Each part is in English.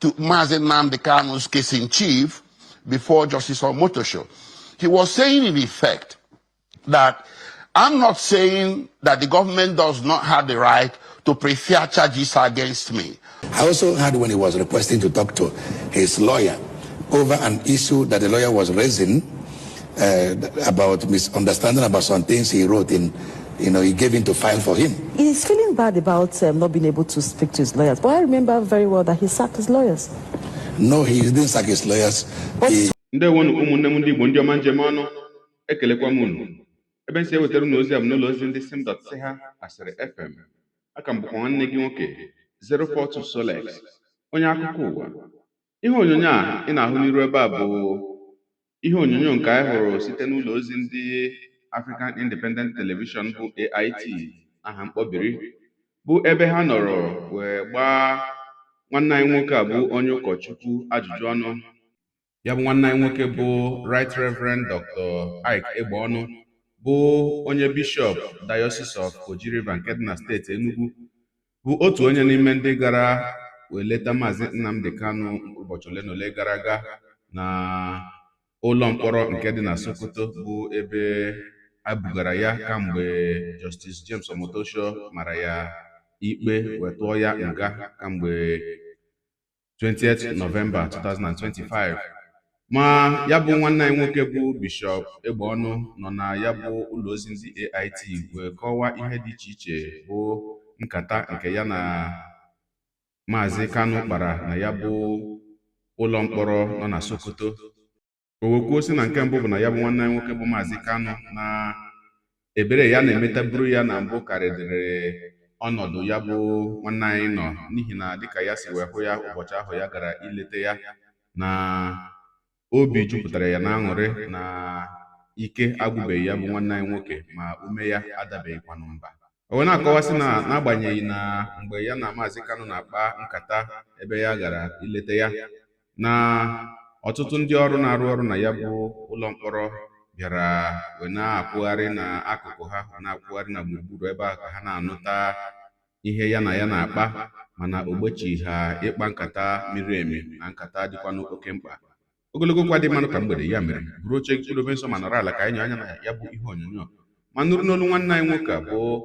to Mazi Nnamdi Kanu's case in chief before Justice Omotosho. He was saying in effect that I'm not saying that the government does not have the right to prefer charges against me. I also heard when he was requesting to talk to his lawyer over an issue that the lawyer was raising about misunderstanding about some things he wrote in, he gave him to file for him. He's feeling bad about not being able to speak to his lawyers, but I remember very well that he sacked his lawyers. No, he didn't sack his lawyers. Ebe nsi ewetara n'ozi abụ n'ụlọ ozi ndị sim.ch asịrị FM aka mbụkwa nwanne gị nwoke 042 Solex onye akụkọ ụwa. Ihe onyonyo a ị na-ahụ n'iru ebe a bụ ihe onyonyo nke anyị hụrụ site n'ụlọ ozi ndị African Independent Television bụ AIT aha mkpọbiri bụ ebe ha nọrọ wee gbaa nwanne anyị nwoke a bụ onye ụkọchukwu ajụjụ ọnụ. Ya bụ nwanne anyị nwoke bụ Right Reverend Dr. Ike Egbeonu bụ onye bishọp Diocese of Oji River nke dị na steeti Enugu, bụ otu onye n'ime ndị gara wee leta Mazi Nnamdi Kanu ụbọchị ole na ole gara aga na ụlọ mkpọrọ nke dị na Sokoto, bụ ebe a bugara ya kamgbe Justice James Omotosho mara ya ikpe wee tụọ ya nga kamgbe 20th November 2025. Ma ya bụ nwanne anyị nwoke bụ Bishọp Egbeonu nọ na ya bụ ụlọ ozi ndị AIT wee kọwaa ihe dị iche iche bụ nkata nke ya na Mazi Kanu kpara na ya bụ ụlọ mkpọrọ nọ na Sokoto. O wekwuo sị na nke mbụ bụ na ya bụ nwanne anyị nwoke bụ Mazi Kanu na ebere ya na-emetaburu ya na mbụ karịrị ọnọdụ ya bụ nwanne anyị nọ, n'ihi na dịka ya si wee hụ ya ụbọchị ahụ ya gara ilete ya, na obi jupụtara ya na aṅụrị na ike agwụbeghị ya bụ nwanne anyị nwoke, ma ume ya adabeghịkwa mba. O wee na-akọwasị na n'agbanyeghị na mgbe ya na Mazi Kanu na-akpa nkata ebe ya gara ilete ya, na ọtụtụ ndị ọrụ na-arụ ọrụ na ya bụ ụlọ mkpọrọ bịara wee na-akwụgharị n'akụkụ ha, na-akwụgharị na gburugburu ebe a ka ha na-anụta ihe ya na ya na-akpa, mana ogbechi ha ịkpa nkata miri emi na nkata dịkwanụ oke mkpa. Ogologo kwa dị mmanụ ka mgbede, ya mere buru oche gị nso ma nọrọ ala ka anyị nyo anya na ya bụ ihe onyonyo ma nụrụ n'olu nwanne anyị nwoke bụ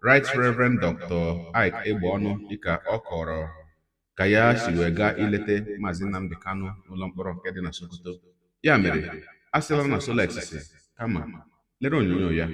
Right Reverend Dr. Ike Egbeonu dịka ọ kọrọ ka ya si wee gaa ilete Mazi Nnamdi Kanu n'ụlọ mkpọrọ nke dị na Sokoto. Ya mere a sịla na Solex si kama lere onyonyo ya.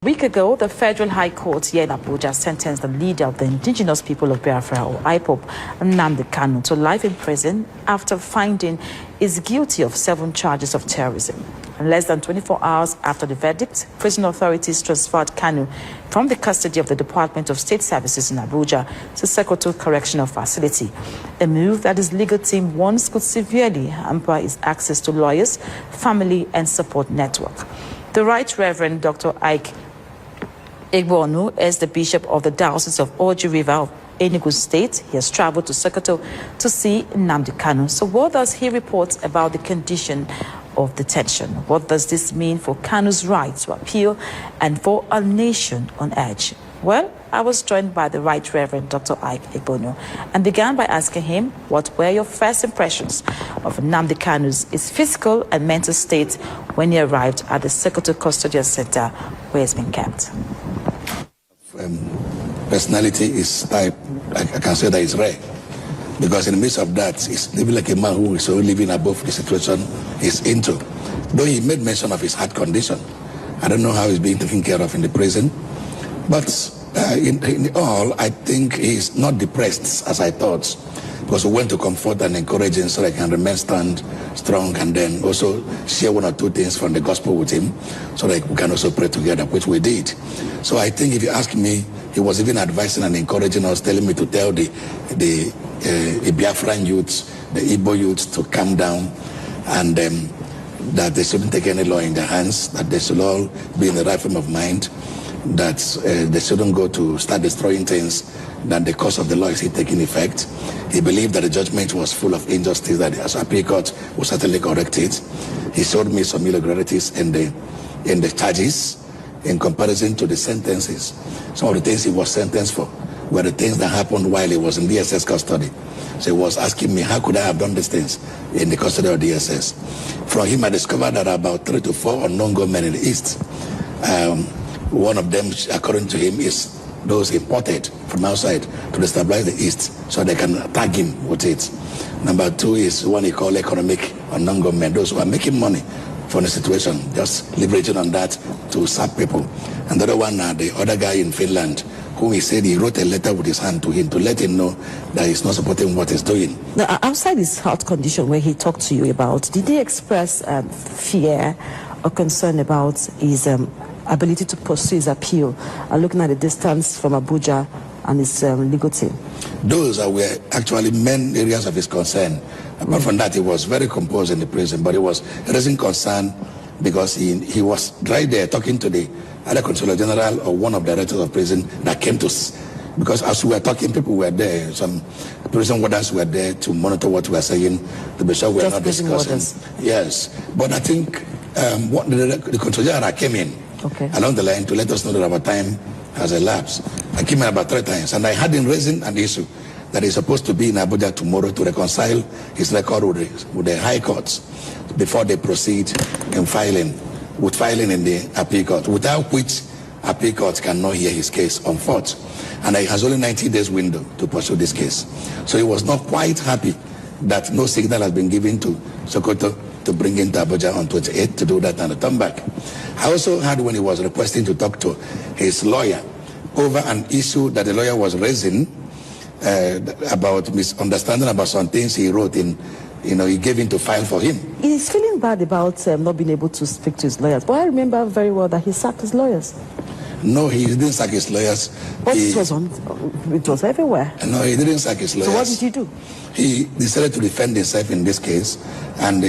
A week ago, the Federal High Court here in Abuja sentenced the leader of the indigenous people of Biafra, or IPOB, Nnamdi Kanu, to life in prison after finding is guilty of 7 charges of terrorism. And less than 24 hours after the verdict, prison authorities transferred Kanu from the custody of the Department of State Services in Abuja to Sokoto Correctional Facility, a move that his legal team warns could severely hamper his access to lawyers, family, and support network. The Right Reverend Dr. Ike Egbeonu is the bishop of the Diocese of Oji River of Enugu State. He has traveled to Sokoto to see Nnamdi Kanu. So what does he report about the condition of detention? What does this mean for Kanu's right to appeal and for a nation on edge? Well, I was joined by the Right Reverend Dr. Ike Egbeonu and began by asking him what were your first impressions of Nnamdi Kanu's his physical and mental state when he arrived at the Sokoto Custodial Center where he's been kept. Personality is type, I can say that is rare, because in the midst of that, he's living like a man who is so living above the situation he's into. Though he made mention of his heart condition, I don't know how he's being taken care of in the prison, but in all, I think he's not depressed as I thought, because we went to comfort and encourage him so that he can remain strong, and then also share 1 or 2 things from the gospel with him so that we can also pray together, which we did. So I think if you ask me, he was even advising and encouraging us, telling me to tell the Biafran youths, the Igbo youths to calm down, and that they shouldn't take any law in their hands, that they should all be in the right frame of mind, that they shouldn't go to start destroying things, that the cause of the law is taking effect. He believed that the judgment was full of injustice, that the appeal court would certainly correct it. He showed me some irregularities in the charges in comparison to the sentences. Some of the things he was sentenced for were the things that happened while he was in DSS custody. So he was asking me, how could I have done these things in the custody of DSS? From him, I discovered that about 3 to 4 unknown gunmen in the East. One of them, according to him, is those imported from outside to destabilize the East so they can tag him with it. Number 2 is one he called economic unknown gunmen, those who are making money from the situation, just leveraging on that to sap people. And the other one, the other guy in Finland, who he said he wrote a letter with his hand to him to let him know that he's not supporting what he's doing. Now, outside his health condition where he talked to you about, did he express fear or concern about his ability to pursue his appeal, looking at the distance from Abuja and his legal team? Those were actually main areas of his concern. Apart from that, he was very composed in the prison, but he was raising concern because he was right there talking to the other Controller General or one of the directors of prison that came to us. Because as we were talking, people were there, some prison warders were there to monitor what we were saying, to be sure we were not discussing. Yes, but I think what the Controller General came in along the line to let us know that our time has elapsed. I came in about 3 times, and I had him raising an issue that he's supposed to be in Abuja tomorrow to reconcile his record with the high courts before they proceed in filing in the appeal court, without which appeal court cannot hear his case on foot. And he has only 90 days window to pursue this case. So he was not quite happy that no signal has been given to Sokoto to bring him to Abuja on 28th to do that and return back. I also heard when he was requesting to talk to his lawyer over an issue that the lawyer was raising about misunderstanding about some things he wrote in, he gave him to file for him. He's feeling bad about not being able to speak to his lawyers, but I remember very well that he sacked his lawyers. No, he didn't sack his lawyers. But it was everywhere. No, he didn't sack his lawyers. So what did he do? He decided to defend himself in this case and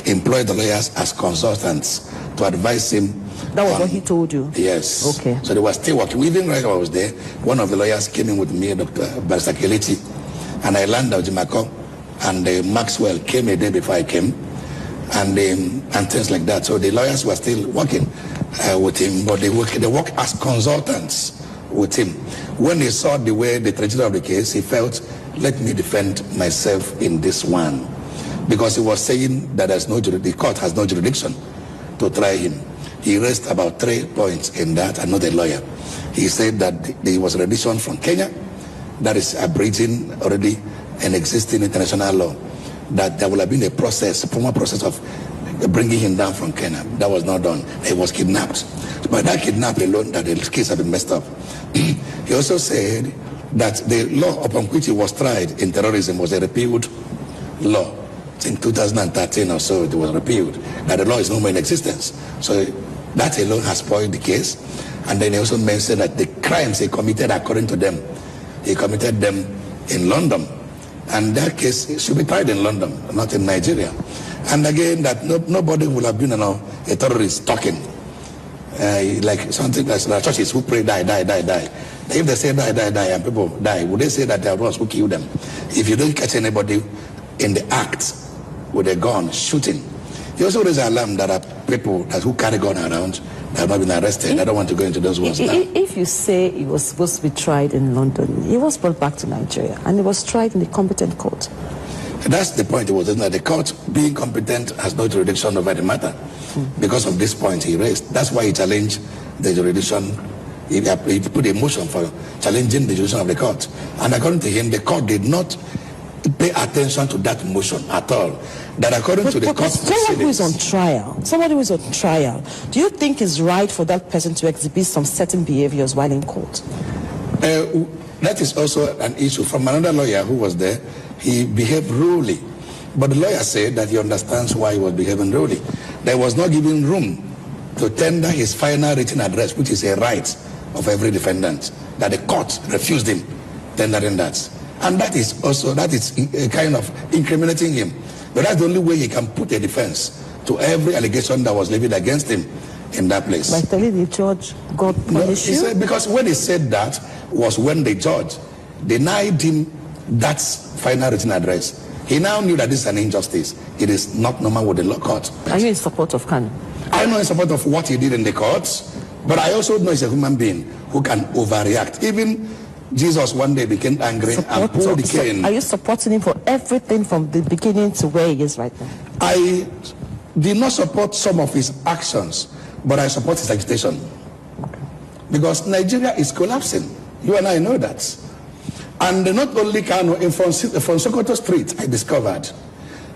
employed the lawyers as consultants to advise him. That was what he told you? Yes. Okay. So they were still working. Even when I was there, one of the lawyers came in with me, Dr. Barrister Kelechi, and I landed Jimako, and Maxwell came a day before I came, and things like that. So the lawyers were still working with him, but they work as consultants with him. When he saw the way the tragedy of the case, he felt, let me defend myself in this one, because he was saying that the court has no jurisdiction to try him. He raised about 3 points in that, and not a lawyer. He said that there was a rendition from Kenya that is abridging already an existing international law, that there will have been a formal process of bringing him down from Kenya. That was not done. He was kidnapped. By that kidnapping alone, that the case had been messed up. He also said that the law upon which he was tried in terrorism was a repealed law. In 2013 or so, it was repealed. That the law is no more in existence. So that alone has spoiled the case. And then he also mentioned that the crimes he committed, according to them, he committed them in London. And that case should be tried in London, not in Nigeria. And again, that nobody will have been a terrorist talking. Like something like churches who pray, die. If they say die, and people die, would they say that they are ones who killed them? If you don't catch anybody in the act with a gun shooting. He also raised an alarm that are people who carry gun around that have not been arrested. I don't want to go into those ones now. If you say he was supposed to be tried in London, he was brought back to Nigeria and he was tried in the competent court. That's the point. It was that the court, being competent, has no jurisdiction over the matter. Because of this point he raised. That's why he challenged the jurisdiction. He put a motion for challenging the jurisdiction of the court. And according to him, the court did not pay attention to that motion at all. That according to the court somebody who is on trial, do you think it's right for that person to exhibit some certain behaviors while in court? That is also an issue. From another lawyer who was there, he behaved rudely. But the lawyer said that he understands why he was behaving rudely. There was not given room to tender his final written address, which is a right of every defendant, that the court refused him tendering that. And that is a kind of incriminating him. But that's the only way he can put a defense to every allegation that was levied against him in that place. By telling the judge, God punish you? Said, because when he said that was when the judge denied him that final written address. He now knew that this is an injustice. It is not normal with the law court. Are you in support of Kanu? I know in support of what he did in the courts, but I also know he's a human being who can overreact. Even Jesus one day became angry and pulled the cane. Are you supporting him for everything from the beginning to where he is right now? I did not support some of his actions, but I support his agitation. Because Nigeria is collapsing. You and I know that. And not only Kanu, from Sokoto Street, I discovered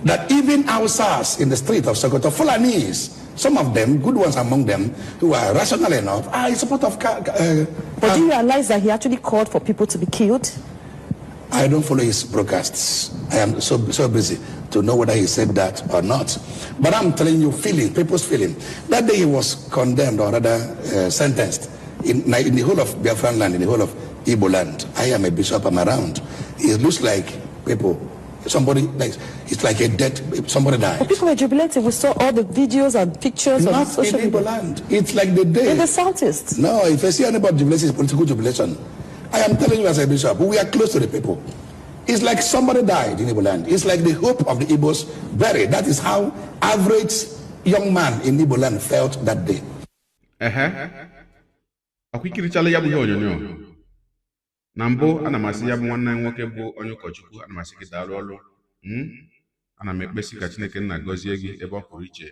that even Hausas in the street of Sokoto, Fulanese, some of them, good ones among them, who are rational enough, are in support of But do you realize that he actually called for people to be killed? I don't follow his broadcasts. I am so busy to know whether he said that or not. But I'm telling you, people's feeling. That day he was condemned, or rather sentenced, in the whole of Biafran land, in the whole of Igbo land. I am a bishop, I'm around. It looks like people, somebody, like, it's like a dead, somebody died. But people were jubilating. We saw all the videos and pictures on social media. Not in Igbo land. It's like the day. In the southeast. No, if I see anybody jubilation, it's political jubilation. I am telling you as a bishop, we are close to the people. It's like somebody died in Igbo land. It's like the hope of the Igbos buried. That is how average young man in Igbo land felt that day. Akwikirichala ya bụ ihe onyonyo. Na mbụ ana m asị ya bụ nwanne anyị nwoke bụ onye ụkọchukwu, ana m asị gị daalụ ọrụ. Ana m ekpesi ka Chineke nna gọzie gị ebe ọ pụrụ iche.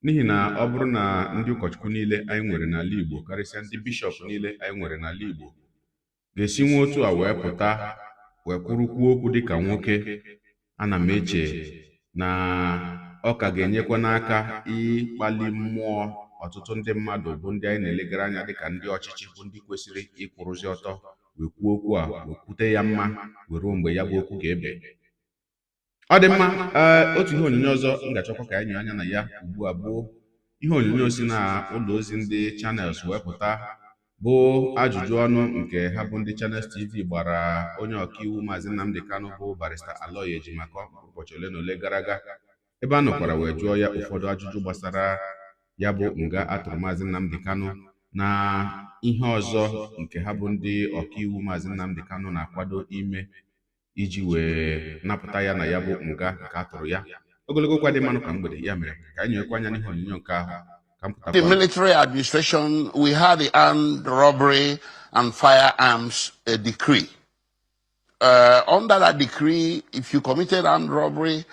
N'ihi na ọ bụrụ na ndị ụkọchukwu niile anyị nwere n'ala Igbo, karịsịa ndị bishọp niile anyị nwere n'ala Igbo, ga-esi nwe otu a wee pụta wee kwurukwuo okwu dịka nwoke, ana m eche na ọ ka ga-enyekwa n'aka ịkpali mmụọ ọtụtụ ndị mmadụ bụ ndị anyị na-elegara anya dịka ndị ọchịchị, bụ ndị kwesịrị ịkwụrụzi ọtọ wee kwuo okwu a wee kwute ya mma wee ruo mgbe ya bụ okwu ga-ebe. Ọ dị mma. Otu ihe onyonyo ọzọ m ga-achọkwa ka anyị nye anya na ya ugbu a bụ ihe onyonyo si na ụlọ ozi ndị Channels wee pụta, bụ ajụjụ ọnụ nke ha bụ ndị Channels TV gbara onye ọkaiwu Mazi Nnamdi Kanu bụ barista Aloy Ejimaka ụbọchị ole na ole gara aga, ebe a nọkwara wee jụọ ya ụfọdụ ajụjụ gbasara ya bụ nga atụrụ Mazi Nnamdi Kanu na ihe ọzọ nke ha bụ ndị ọkaiwu Mazi Nnamdi Kanu na-akwado ime iji wee napụta ya na ya bụ nga nke atụrụ ya. Ogologo kwa dị mmanụ ka mgbede, ya mere ka anyị nyekwa anya n'ihe onyonyo nke ahụ. The military administration, we had the armed robbery and firearms decree. Under that decree, if you committed armed robbery,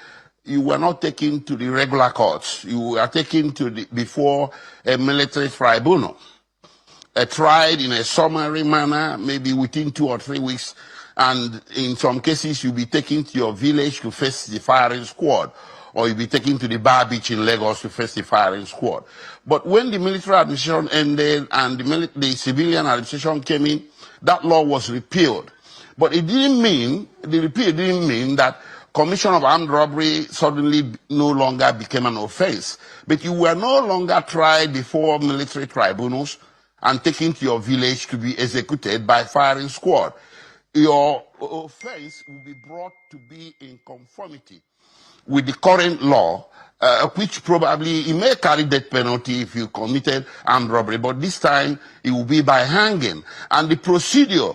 you were not taken to the regular courts. You were taken to before a military tribunal, tried in a summary manner, maybe within 2 or 3 weeks, and in some cases you'll be taken to your village to face the firing squad, or you'll be taken to the bar beach in Lagos to face the firing squad. But when the military administration ended and the civilian administration came in, that law was repealed. But it didn't mean, the repeal didn't mean that commission of armed robbery suddenly no longer became an offense. But you were no longer tried before military tribunals and taken to your village to be executed by firing squad. Your offense will be brought to be in conformity with the current law, which probably it may carry death penalty if you committed armed robbery, but this time it will be by hanging. And the procedure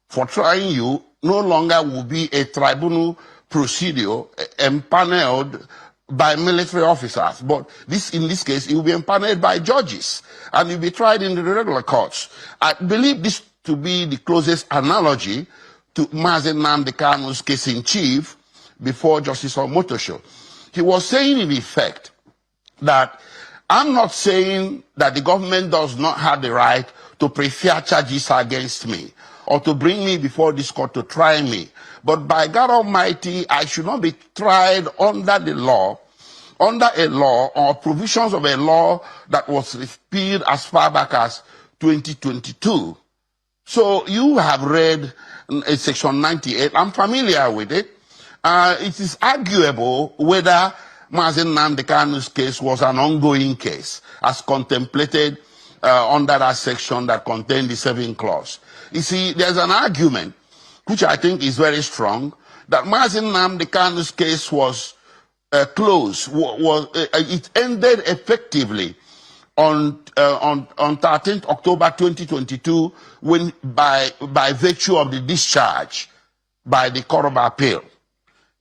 for trying you no longer will be a tribunal procedure empaneled by military officers, but in this case, it will be empaneled by judges, and you'll be tried in the regular courts. I believe this to be the closest analogy to Mazi Nnamdi Kanu's case in chief before Justice Omotosho. He was saying in effect that I'm not saying that the government does not have the right to prefer charges against me or to bring me before this court to try me. But by God Almighty, I should not be tried under a law or provisions of a law that was repealed as far back as 2022. So you have read Section 98. I'm familiar with it. It is arguable whether Mazi Nnamdi Kanu's case was an ongoing case, as contemplated under that section that contained the 7th clause. You see, there's an argument, which I think is very strong, that Mazi Nnamdi Kanu's case was closed. It ended effectively on 13th October 2022, when by virtue of the discharge by the Court of Appeal.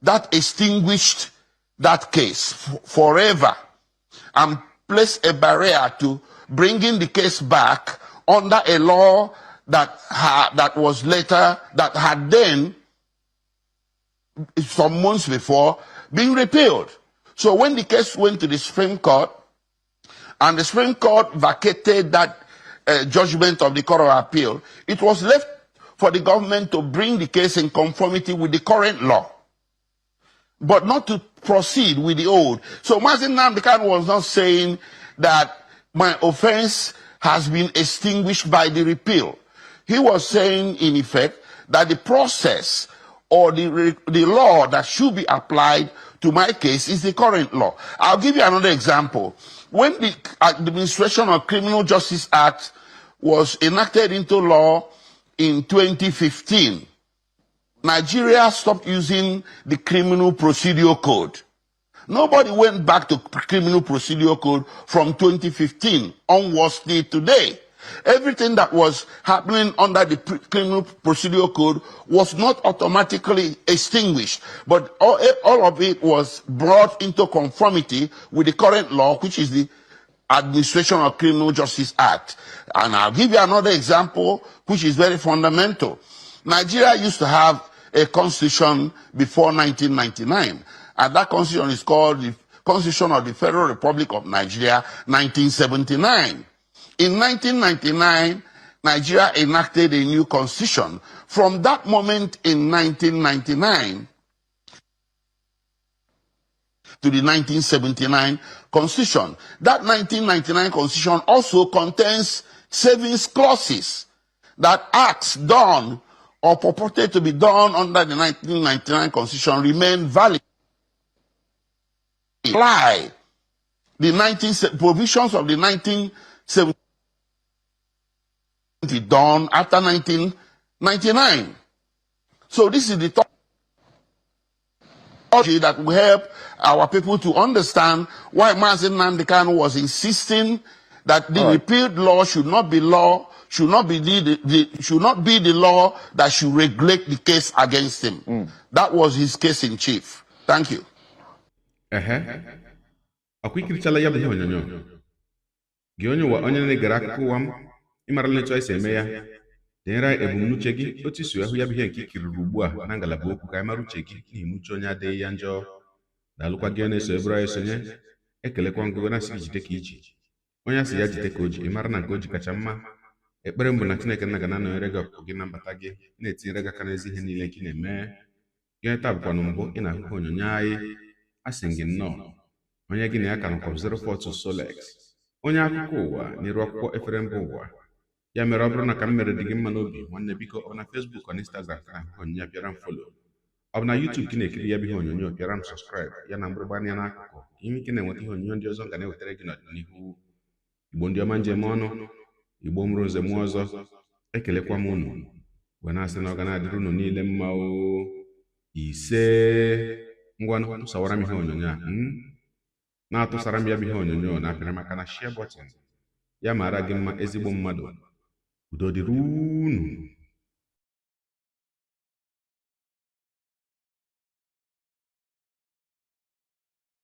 That extinguished that case forever and placed a barrier to bringing the case back under a law that had then, some months before, been repealed. So when the case went to the Supreme Court, and the Supreme Court vacated that judgment of the Court of Appeal, it was left for the government to bring the case in conformity with the current law, but not to proceed with the old. So Mazi Nnamdi Kanu was not saying that my offense has been extinguished by the repeal. He was saying, in effect, that the process or the law that should be applied to my case is the current law. I'll give you another example. When the Administration of Criminal Justice Act was enacted into law in 2015, Nigeria stopped using the Criminal Procedure Code. Nobody went back to Criminal Procedure Code from 2015 onwards till today. Everything that was happening under the Criminal Procedure Code was not automatically extinguished, but all of it was brought into conformity with the current law, which is the Administration of Criminal Justice Act. And I'll give you another example, which is very fundamental. Nigeria used to have a constitution before 1999, and that constitution is called the Constitution of the Federal Republic of Nigeria, 1979. In 1999, Nigeria enacted a new constitution. From that moment in 1999 to the 1979 constitution, that 1999 constitution also contains savings clauses that acts done or purported to be done under the 1999 constitution remain valid. Apply the provisions of the 1970 done after 1999. So this is the technology that will help our people to understand why Mazi Nnamdi Kanu was insisting that the repealed law should not be the law that should regulate the case against him. That was his case in chief. Thank you. Akwikirichala ya bụ ihe onyonyo gị onye na-egere akụkọ ụwa m ịmarala etu anyị si eme ya denyere ebumnuche gị otu isi ahụ ya bụ ihe nke ikiriri ugbu a na ngalaba okwu ka anyị mara uche gị n'ihi na uche onye adịghị ya njọ. Daalụkwa gị na-eso eburu anyị sonye, ekelekwa ngụgụ na-asị gị jide ka iji onye asị ya jide ka o ji ịmara na nke o ji kacha mma. Ekpere mbụ na Chineke nna ga na-anọnyere gị ọkụkọ gị na mbata gị na-etinyere gị aka n'ezi ihe niile nke ị na-eme. Gị taa bụkwanụ mbụ ị na-ahụhụ onyonyo anyị, asị gị nnọọ. Onye gị na ya ka nọkwa 042 Solex, onye akụkọ ụwa n'iru akwụkwọ efere mba ụwa. Ya mere, ọ bụrụ na ka m mere dị gị mma n'obi nwanne, biko ọ na Facebook ọ na Instagram ka ahụhụ onyonyo bịara m folo, ọ bụ na YouTube ka na-ekiri ya bụ ihe onyonyo bịara m sọskraịb ya na mgbịrịgba anya n'akụkụ ime ike na-enweta ihe onyonyo ndị ọzọ ga na-ewetara gị n'ọdịnihu. Igbo ndị ọma njem ọnụ, Igbo mụrụ nze mụọ ọzọ, ekelekwa m unu wee na-asị na ọ ga na-adịrị unu niile mma o. Ise ngwa sawara m ihe onyonyo a na-atụsara m ya bụ ihe onyonyo na-apịrị maka na share button ya mara gị mma ezigbo mmadụ. Udo dịrị unu.